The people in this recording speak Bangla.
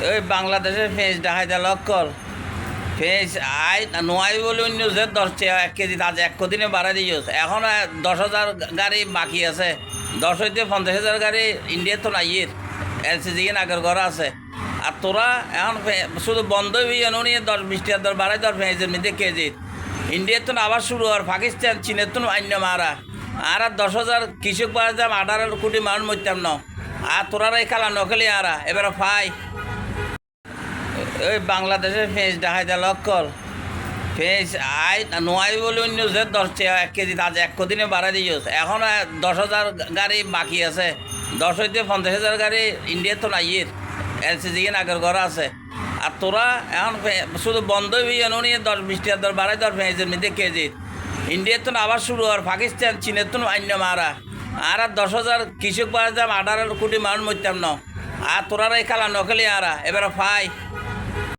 ওই বাংলাদেশের ফেঁস দেখাইতে লক্কর ফেঁস আই নয় বলে অন্য যে 10 কেজি আজ 1 দিনে বাড়াই দিয়েছে এখন 10,000 গাড়ি বাকি আছে 10 হইতে 50,000 গাড়ি ইন্ডিয়া তো নাইয়ের এলসিজি নাগর ঘর আছে আর তোরা এখন শুধু বন্ধই হয়ে নিয়ে 10-20 টাকা দর বাড়াই দর ফেঁসের মধ্যে কেজি ইন্ডিয়ার তো আবার শুরু আর পাকিস্তান চীনের তো অন্য মারা আর 10,000 কৃষক বাড়াতাম 18 কোটি মানুষ মরতাম না আর তোরা এই খেলা নকলি আরা এবার ফাই ওই বাংলাদেশের ফেঁস দেখাইতে লক্কর ফেঁস আই নয় বলে অন্য যে 1 কেজি আজ 1 দিনে বাড়াই দিয়েছে এখন 10,000 গাড়ি বাকি আছে 10 হইতে 50,000 গাড়ি ইন্ডিয়া তো নাইয়ের এলসিজি নাগর ঘর আছে আর তোরা এখন শুধু বন্ধই হয়ে নিয়ে 10-20 টাকা দর বাড়াই দর ফেঁসের মধ্যে কেজি ইন্ডিয়ার তো আবার শুরু আর পাকিস্তান চীনের তো অন্য মারা আর 10,000 কৃষক বাড়াতাম 18 কোটি মানুষ মরতাম না আর তোরা এই খেলা নকলি আরা এবার ফাই